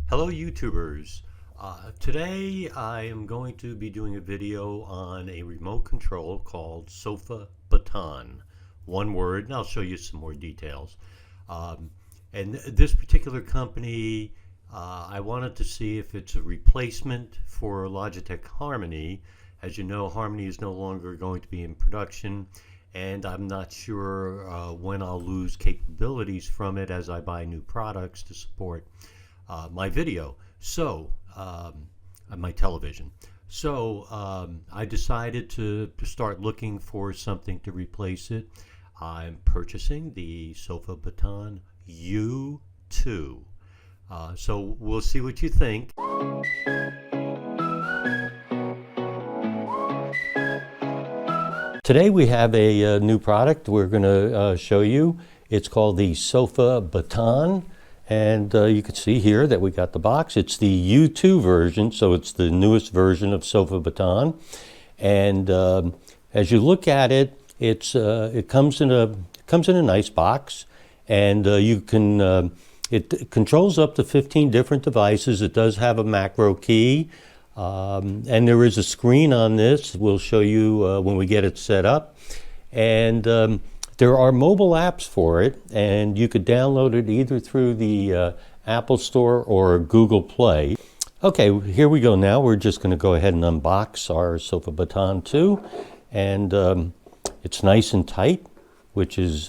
Hello YouTubers. Today I am going to be doing a video on a remote control called Sofabaton. One word, and I'll show you some more details. And this particular company, I wanted to see if it's a replacement for Logitech Harmony. As you know, Harmony is no longer going to be in production, and I'm not sure when I'll lose capabilities from it as I buy new products to support my video, my television. So I decided to start looking for something to replace it. I'm purchasing the Sofabaton U2. So we'll see what you think. Today we have a new product we're going to show you. It's called the Sofabaton. And you can see here that we got the box. It's the U2 version, so it's the newest version of Sofabaton. And as you look at it, it comes in a nice box, and you can it controls up to 15 different devices. It does have a macro key, and there is a screen on this. We'll show you when we get it set up. And there are mobile apps for it, and you could download it either through the Apple Store or Google Play. Okay, here we go now. We're just going to go ahead and unbox our Sofabaton 2, and it's nice and tight, which is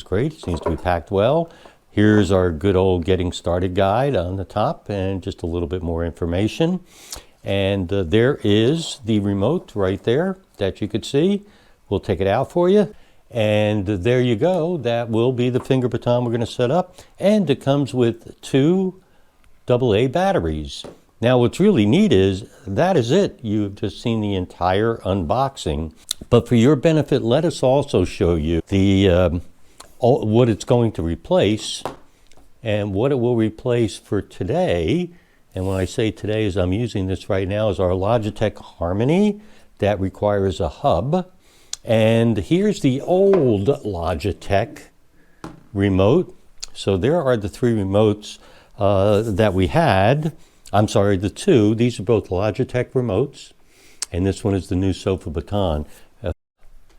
great. It seems to be packed well. Here's our good old getting started guide on the top, and just a little bit more information. And there is the remote right there that you could see. We'll take it out for you. And there you go. That will be the finger baton we're going to set up. And it comes with 2 AA batteries. Now what's really neat is that is it. You've just seen the entire unboxing. But for your benefit, let us also show you the what it's going to replace and what it will replace for today. And when I say today, as I'm using this right now, is our Logitech Harmony that requires a hub. And here's the old Logitech remote. So there are the 3 remotes that we had. I'm sorry, the 2. These are both Logitech remotes. And this one is the new Sofabaton.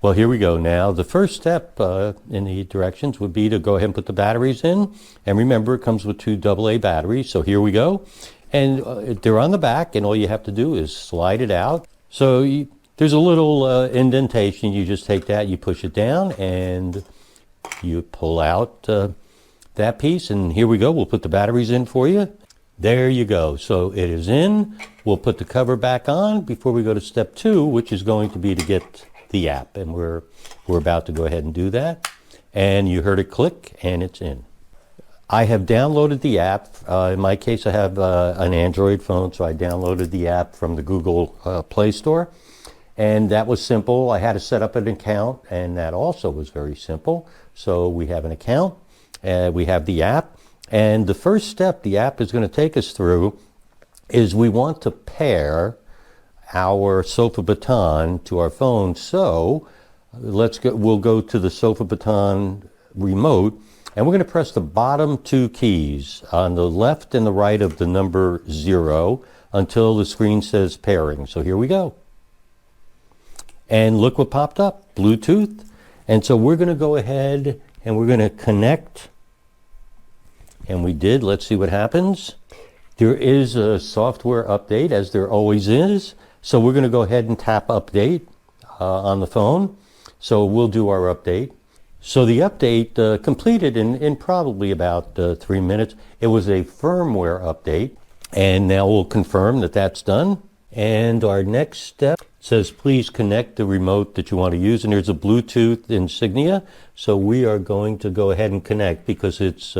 Well, here we go now. The first step in the directions would be to go ahead and put the batteries in. And remember, it comes with 2 AA batteries. So here we go. And they're on the back, and all you have to do is slide it out. So there's a little indentation. You just take that, you push it down, and you pull out that piece. And here we go. We'll put the batteries in for you. There you go. So it is in. We'll put the cover back on before we go to step 2, which is going to be to get the app. And we're about to go ahead and do that. And you heard it click, and it's in. I have downloaded the app. In my case, I have an Android phone, so I downloaded the app from the Google Play Store. And that was simple. I had to set up an account, and that also was very simple. So we have an account, we have the app, and the first step the app is going to take us through is we want to pair our Sofabaton to our phone. So we'll go to the Sofabaton remote, and we're going to press the bottom 2 keys on the left and the right of the number 0 until the screen says pairing. So here we go. And look what popped up, Bluetooth. And so we're going to go ahead and we're going to connect. And we did. Let's see what happens. There is a software update, as there always is. So we're going to go ahead and tap update on the phone. So we'll do our update. So the update completed in probably about 3 minutes. It was a firmware update. And now we'll confirm that that's done. And our next step says, please connect the remote that you want to use. And there's a Bluetooth insignia. So we are going to go ahead and connect because it's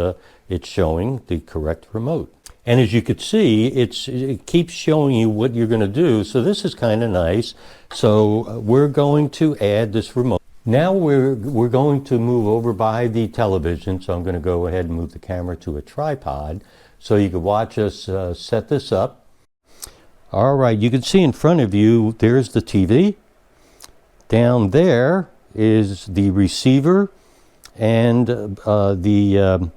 showing the correct remote. And as you could see, it keeps showing you what you're going to do. So this is kind of nice. So we're going to add this remote. Now we're going to move over by the television. So I'm going to go ahead and move the camera to a tripod so you can watch us set this up. All right, you can see in front of you, there's the TV. Down there is the receiver and the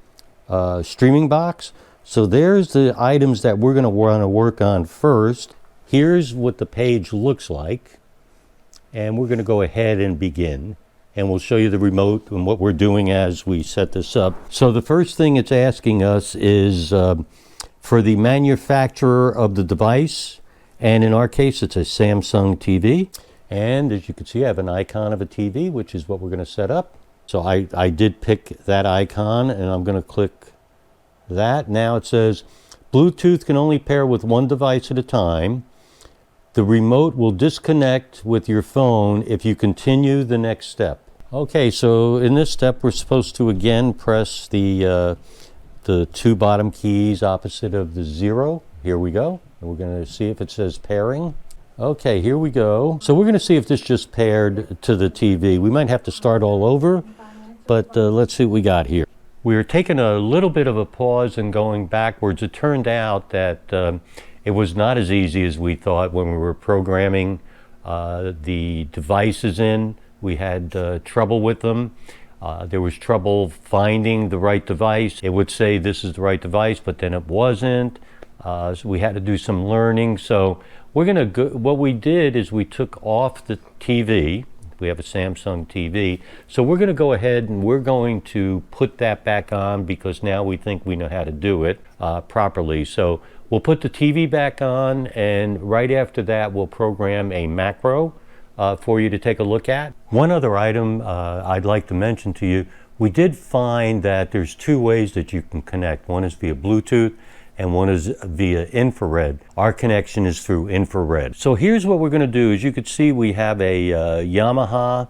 streaming box. So there's the items that we're going to want to work on first. Here's what the page looks like. And we're going to go ahead and begin. And we'll show you the remote and what we're doing as we set this up. So the first thing it's asking us is for the manufacturer of the device. And in our case, it's a Samsung TV. And as you can see, I have an icon of a TV, which is what we're going to set up. So I did pick that icon, and I'm going to click that. Now it says, Bluetooth can only pair with one device at a time. The remote will disconnect with your phone if you continue the next step. Okay, so in this step, we're supposed to again press the two bottom keys opposite of the 0. Here we go. And we're going to see if it says pairing. Okay, here we go. So we're going to see if this just paired to the TV. We might have to start all over, but let's see what we got here. We were taking a little bit of a pause and going backwards. It turned out that it was not as easy as we thought when we were programming the devices in. We had trouble with them. There was trouble finding the right device. It would say this is the right device, but then it wasn't. So we had to do some learning. So we're going to go, what we did is we took off the TV. We have a Samsung TV. So we're going to go ahead and we're going to put that back on because now we think we know how to do it properly. So we'll put the TV back on, and right after that we'll program a macro for you to take a look at. One other item I'd like to mention to you, we did find that there's two ways that you can connect. One is via Bluetooth and one is via infrared. Our connection is through infrared. So here's what we're going to do. As you can see, we have a Yamaha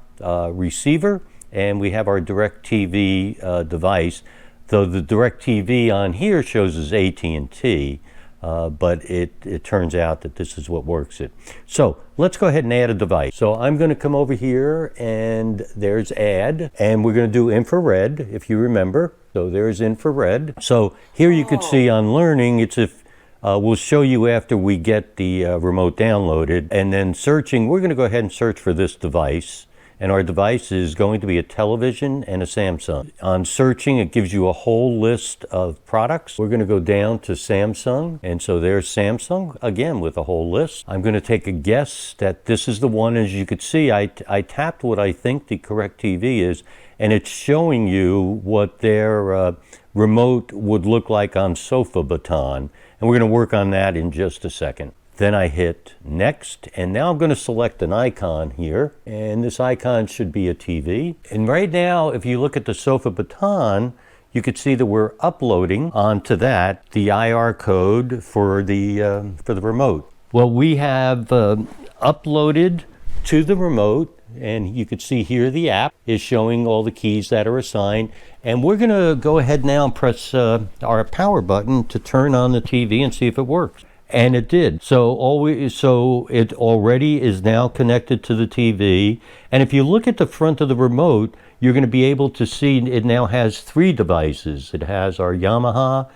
receiver, and we have our DirecTV device. Though the DirecTV on here shows as AT&T, but it turns out that this is what works it. So let's go ahead and add a device. So I'm going to come over here, and there's add, and we're going to do infrared, if you remember. So there's infrared. So here you can see on learning, it's if we'll show you after we get the remote downloaded. And then searching, we're going to go ahead and search for this device. And our device is going to be a television and a Samsung. On searching, it gives you a whole list of products. We're going to go down to Samsung. And so there's Samsung, again, with a whole list. I'm going to take a guess that this is the one. As you could see, I tapped what I think the correct TV is, and it's showing you what their remote would look like on Sofabaton. And we're going to work on that in just a second. Then I hit next, and now I'm going to select an icon here, and this icon should be a TV. And right now, if you look at the Sofabaton, you can see that we're uploading onto that the IR code for the remote. Well, we have uploaded to the remote, and you can see here the app is showing all the keys that are assigned. And we're going to go ahead now and press our power button to turn on the TV and see if it works. And it did. So it already is now connected to the TV. And if you look at the front of the remote, you're going to be able to see it now has 3 devices. It has our Yamaha,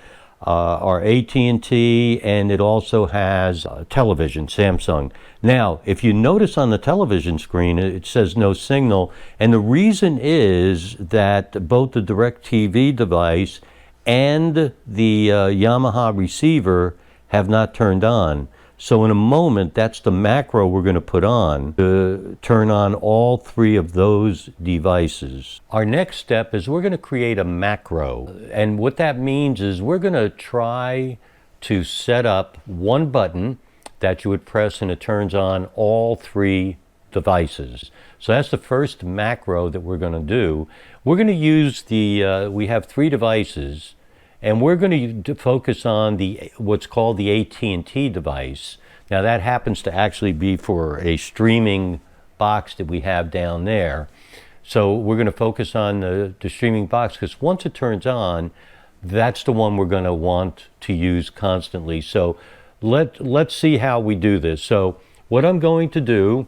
our AT&T, and it also has television, Samsung. Now, if you notice on the television screen, it says no signal. And the reason is that both the DirecTV device and the Yamaha receiver have not turned on. So in a moment, that's the macro we're going to put on to turn on all 3 of those devices. Our next step is we're going to create a macro. And what that means is we're going to try to set up one button that you would press and it turns on all 3 devices. So that's the first macro that we're going to do. We're going to use we have 3 devices, and we're going to focus on what's called the AT&T device. Now that happens to actually be for a streaming box that we have down there. So we're going to focus on the streaming box because once it turns on, that's the one we're going to want to use constantly. So let's see how we do this. So what I'm going to do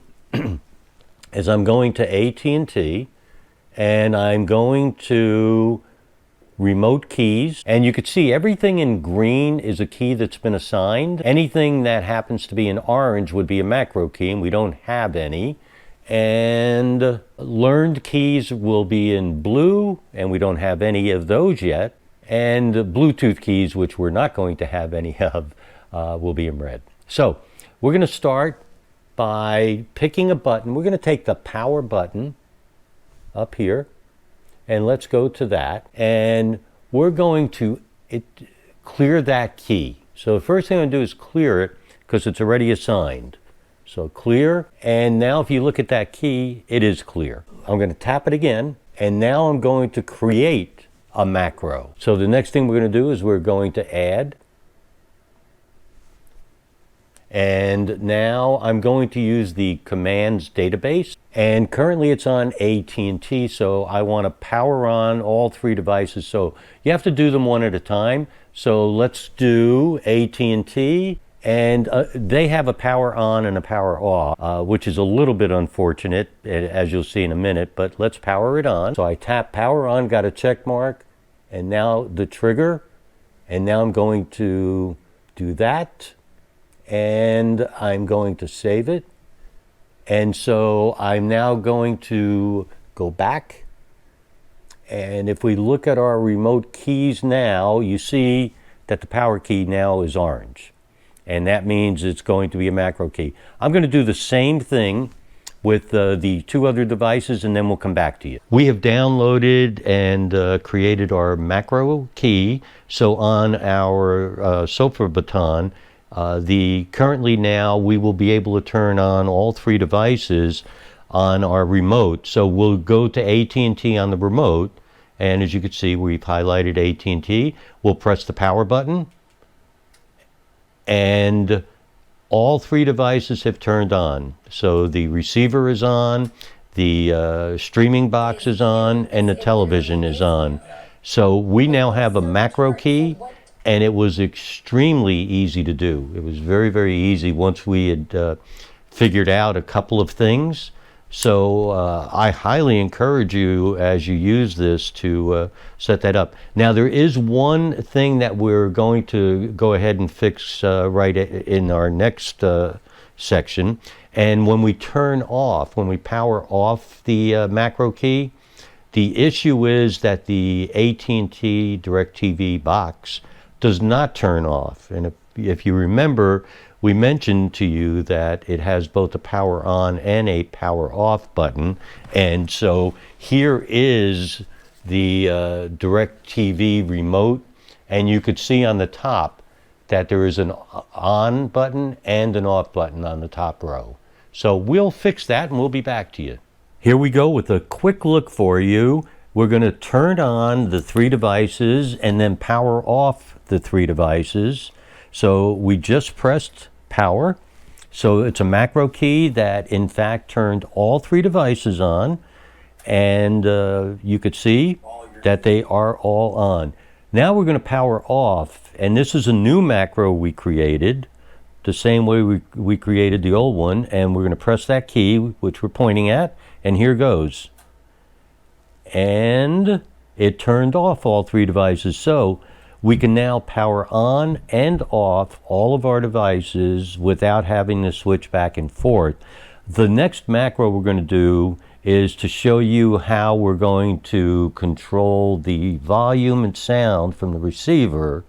is I'm going to AT&T, and I'm going to remote keys, and you can see everything in green is a key that's been assigned. Anything that happens to be in orange would be a macro key, and we don't have any. And learned keys will be in blue, and we don't have any of those yet. and Bluetooth keys, which we're not going to have any of, will be in red. So we're going to start by picking a button. We're going to take the power button up here, and let's go to that, and we're going to clear that key. So the first thing I'm going to do is clear it because it's already assigned. So clear, and now if you look at that key, it is clear. I'm going to tap it again, and now I'm going to create a macro. So the next thing we're going to do is we're going to add, and now I'm going to use the commands database, and currently it's on AT&T, so I want to power on all three devices. So you have to do them one at a time. So let's do AT&T, and they have a power on and a power off, which is a little bit unfortunate, as you'll see in a minute, but let's power it on. So I tap power on, got a check mark, and now the trigger, and now I'm going to do that, and I'm going to save it. And so I'm now going to go back, and if we look at our remote keys now, you see that the power key now is orange. And that means it's going to be a macro key. I'm going to do the same thing with the two other devices, and then we'll come back to you. We have downloaded and created our macro key. So on our Sofabaton, currently now we will be able to turn on all three devices on our remote. So we'll go to AT&T on the remote, and as you can see, we've highlighted AT&T. We'll press the power button, and all three devices have turned on. So the receiver is on, the streaming box is on, and the television is on. So we now have a macro key, and it was extremely easy to do. It was very, very easy once we had figured out a couple of things. So I highly encourage you, as you use this, to set that up. Now there is one thing that we're going to go ahead and fix right in our next section. And when we turn off, when we power off the macro key, the issue is that the AT&T DirecTV box does not turn off. And if you remember, we mentioned to you that it has both a power on and a power off button. And so here is the DirecTV remote, and you could see on the top that there is an on button and an off button on the top row. So we'll fix that and we'll be back to you. Here we go with a quick look for you. We're going to turn on the three devices and then power off the three devices. So we just pressed power. So it's a macro key that in fact turned all three devices on, and you could see that they are all on. Now we're going to power off, and this is a new macro we created the same way we created the old one, and we're going to press that key which we're pointing at, and here goes. And it turned off all three devices. So we can now power on and off all of our devices without having to switch back and forth. The next macro we're going to do is to show you how we're going to control the volume and sound from the receiver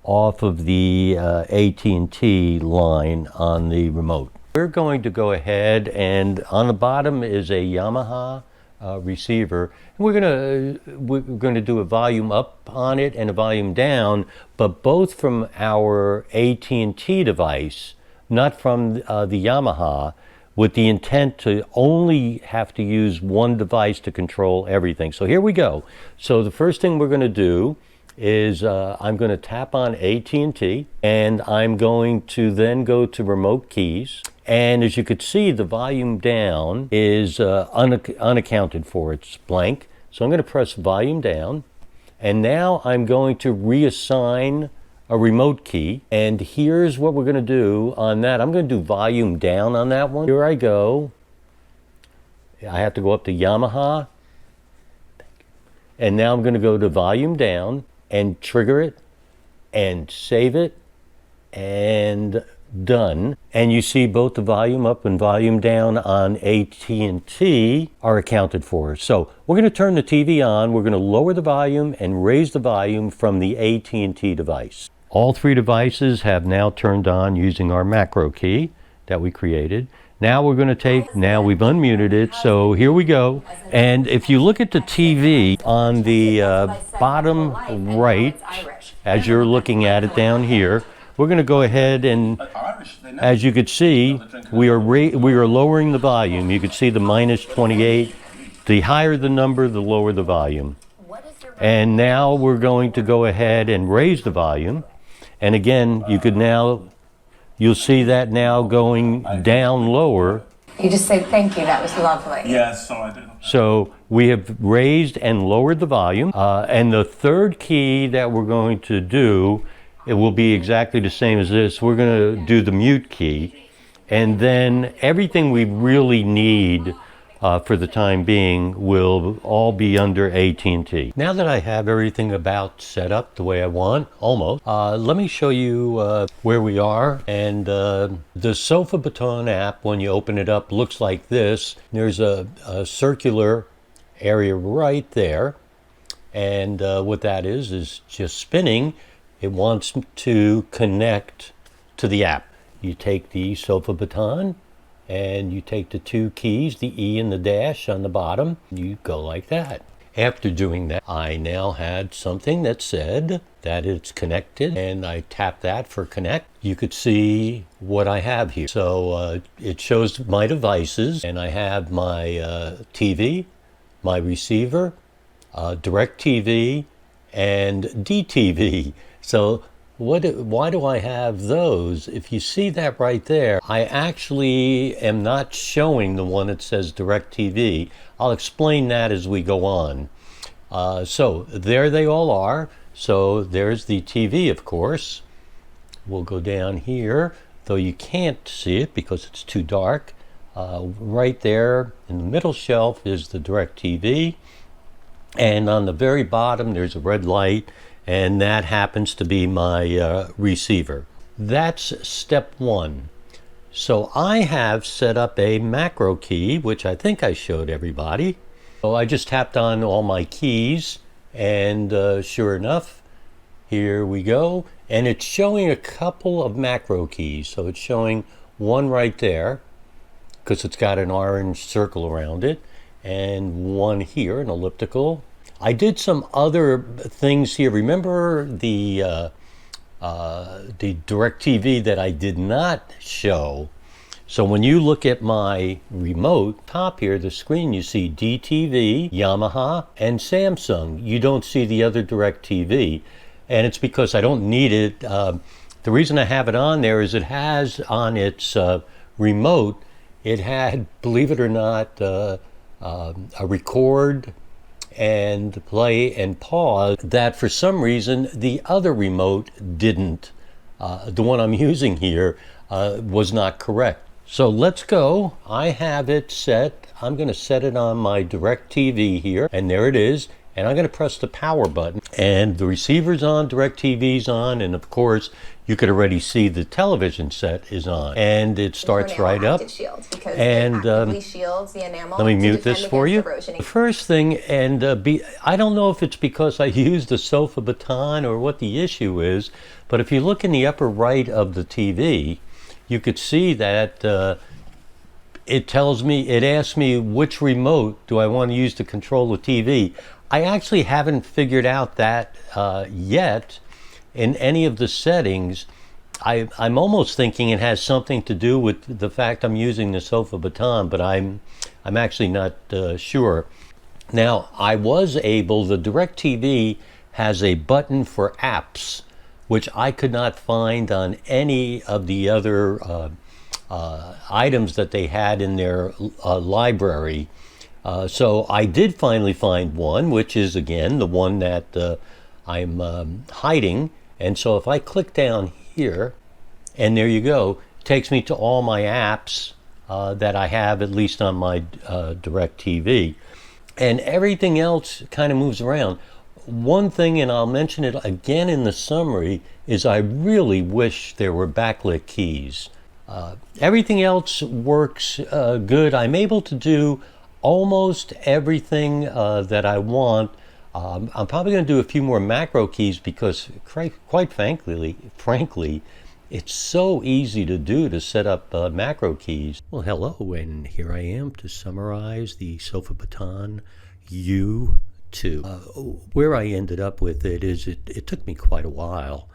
off of the AT&T line on the remote. We're going to go ahead, and on the bottom is a Yamaha receiver. We're going to do a volume up on it and a volume down, but both from our AT&T device, not from the Yamaha, with the intent to only have to use one device to control everything. So here we go. So the first thing we're going to do is I'm going to tap on AT&T, and I'm going to then go to remote keys. And as you could see, the volume down is unaccounted for. It's blank. So I'm going to press volume down. And now I'm going to reassign a remote key. And here's what we're going to do on that. I'm going to do volume down on that one. Here I go. I have to go up to Yamaha. And now I'm going to go to volume down and trigger it and save it. And done, and you see both the volume up and volume down on AT&T are accounted for. So we're going to turn the TV on, we're going to lower the volume and raise the volume from the AT&T device. All three devices have now turned on using our macro key that we created. Now we're going to now we've unmuted it, so here we go. And if you look at the TV on the bottom right, as you're looking at it down here, we're going to go ahead and, as you could see, we are lowering the volume. You could see the -28. The higher the number, the lower the volume. And now we're going to go ahead and raise the volume. And again, you'll see that now going down lower. You just say thank you, that was lovely. Yes, so I do. So we have raised and lowered the volume. And the third key that we're going to do, it will be exactly the same as this. We're going to do the mute key. And then everything we really need for the time being will all be under AT&T. Now that I have everything about set up the way I want, almost, let me show you where we are. And the Sofabaton app, when you open it up, looks like this. There's a circular area right there. And what that is just spinning. It wants to connect to the app. You take the Sofabaton and you take the two keys, the E and the dash on the bottom. You go like that. After doing that, I now had something that said that it's connected, and I tap that for connect. You could see what I have here. So it shows my devices, and I have my TV, my receiver, DirecTV, and DTV. So why do I have those? If you see that right there, I actually am not showing the one that says DirecTV. I'll explain that as we go on. So there they all are. So there's the TV, of course. We'll go down here, though you can't see it because it's too dark. Right there in the middle shelf is the DirecTV. And on the very bottom, there's a red light. And that happens to be my receiver. That's step one. So I have set up a macro key, which I think I showed everybody. So I just tapped on all my keys, and sure enough, here we go. And it's showing a couple of macro keys. So it's showing one right there, because it's got an orange circle around it, and one here, an elliptical. I did some other things here. Remember the DirecTV that I did not show? So when you look at my remote, top here, the screen, you see DTV, Yamaha, and Samsung. You don't see the other DirecTV, and it's because I don't need it. The reason I have it on there is it has on its remote, it had, believe it or not, a record and play and pause that for some reason the other remote didn't. The one I'm using here was not correct. So let's go. I have it set. I'm going to set it on my DirecTV here, and there it is. And I'm going to press the power button, and the receiver's on, DirecTV's on, and of course you could already see the television set is on, and it starts right up. And let me mute this for you. The first thing, and I don't know if it's because I used the Sofabaton or what the issue is, but if you look in the upper right of the TV, you could see that it asks me which remote do I want to use to control the TV. I actually haven't figured out that yet in any of the settings. I'm almost thinking it has something to do with the fact I'm using the Sofabaton, but I'm actually not sure. Now, I was able, the DirecTV has a button for apps, which I could not find on any of the other items that they had in their library. So I did finally find one, which is, again, the one that I'm hiding. And so if I click down here, and there you go, it takes me to all my apps that I have, at least on my DirecTV. And everything else kind of moves around. one thing, and I'll mention it again in the summary, is I really wish there were backlit keys. Everything else works good. I'm able to do almost everything that I want. I'm probably going to do a few more macro keys because, quite frankly, it's so easy to do to set up macro keys. Well, hello, and here I am to summarize the Sofabaton U2. Where I ended up with it is it took me quite a while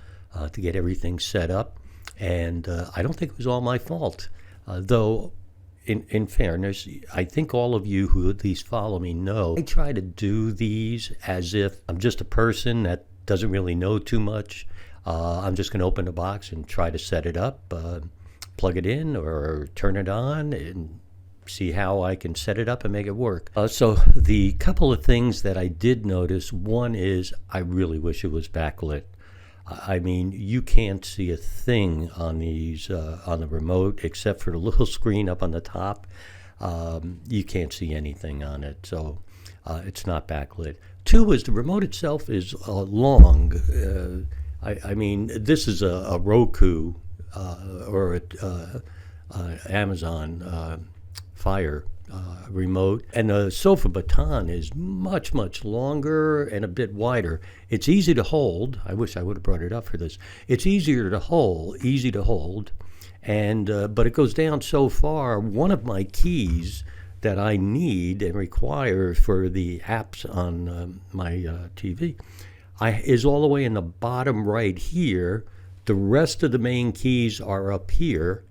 to get everything set up, and I don't think it was all my fault, though. In fairness, I think all of you who at least follow me know I try to do these as if I'm just a person that doesn't really know too much. I'm just going to open the box and try to set it up, plug it in or turn it on and see how I can set it up and make it work. So the couple of things that I did notice, one is I really wish it was backlit. I mean, you can't see a thing on these on the remote except for the little screen up on the top. You can't see anything on it, so it's not backlit. Two is the remote itself is long. I mean, this is a Roku or Amazon Fire remote, and the Sofabaton is much longer and a bit wider. It's easy to hold. I wish I would have brought it up for this. It's easy to hold, and but it goes down so far. One of my keys that I need and require for the apps on my TV is all the way in the bottom right here. The rest of the main keys are up here,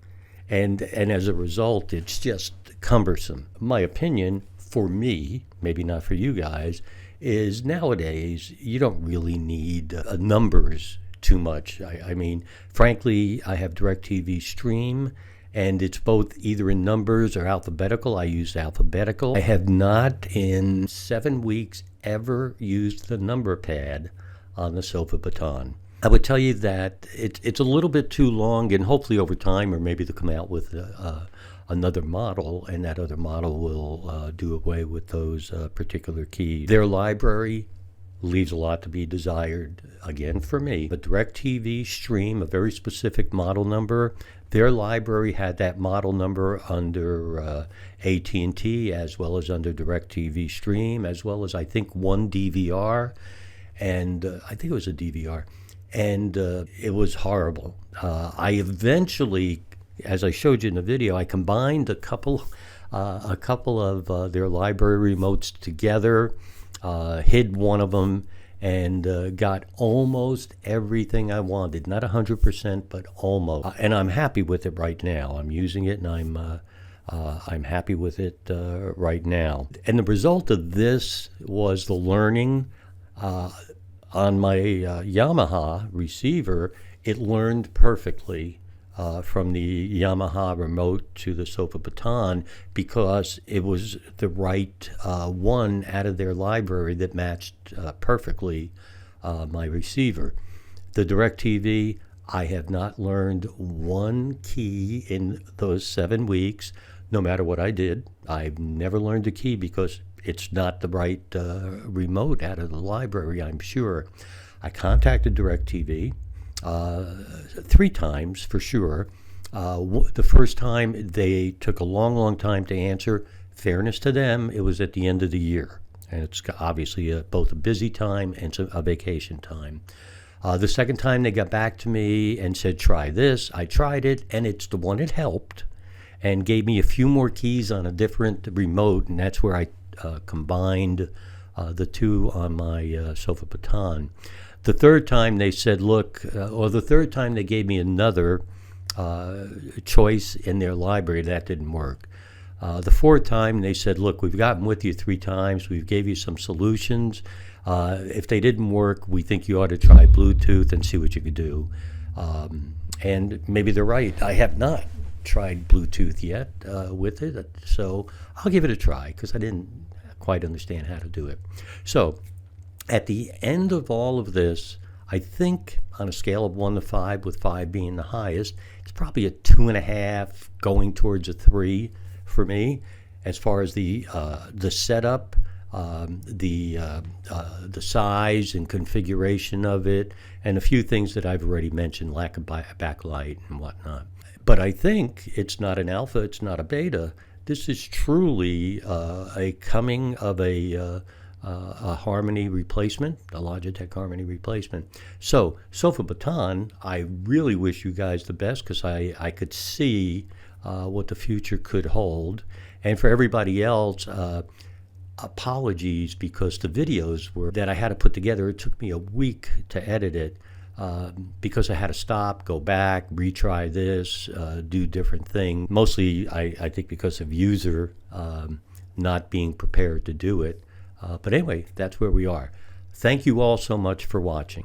and as a result, it's just cumbersome. My opinion, for me, maybe not for you guys, is nowadays you don't really need numbers too much. I mean, frankly, I have DirecTV Stream, and it's both either in numbers or alphabetical. I use alphabetical. I have not in 7 weeks ever used the number pad on the Sofabaton. I would tell you that it's a little bit too long, and hopefully over time, or maybe they'll come out with another model, and that other model will do away with those particular keys. Their library leaves a lot to be desired, again, for me. But DirecTV Stream, a very specific model number, their library had that model number under AT&T, as well as under DirecTV Stream, as well as, I think, one DVR, and I think it was a DVR. And it was horrible. I eventually, as I showed you in the video, I combined a couple of their library remotes together, hid one of them, and got almost everything I wanted. Not 100%, but almost. And I'm happy with it right now. I'm using it, and I'm happy with it right now. And the result of this was the learning. On my Yamaha receiver, it learned perfectly from the Yamaha remote to the Sofabaton because it was the right one out of their library that matched perfectly my receiver. The DirecTV, I have not learned one key in those 7 weeks, no matter what I did. I've never learned a key because it's not the right remote out of the library, I'm sure. I contacted DirecTV 3 times for sure. The first time they took a long time to answer. Fairness to them, it was at the end of the year, and it's obviously both a busy time and a vacation time. The second time they got back to me and said, try this. I tried it, and it's the one that helped, and gave me a few more keys on a different remote, and that's where I combined the two on my Sofabaton. The third time they said, look, or the third time they gave me another choice in their library. That didn't work. The fourth time they said, look, we've gotten with you 3 times. We've gave you some solutions. If they didn't work, we think you ought to try Bluetooth and see what you could do. And maybe they're right. I have not tried Bluetooth yet with it, so I'll give it a try because I didn't quite understand how to do it. So at the end of all of this, I think on a scale of 1 to 5, with 5 being the highest, it's probably a 2.5 going towards a 3 for me. As far as the setup, the size and configuration of it, and a few things that I've already mentioned, lack of backlight and whatnot. But I think it's not an alpha, it's not a beta. This is truly a coming of a Harmony replacement, a Logitech Harmony replacement. So, Sofabaton, I really wish you guys the best because I could see what the future could hold. And for everybody else, apologies because the videos that I had to put together, it took me a week to edit it because I had to stop, go back, retry this, do different things. Mostly, I think because of user not being prepared to do it. But anyway, that's where we are. Thank you all so much for watching.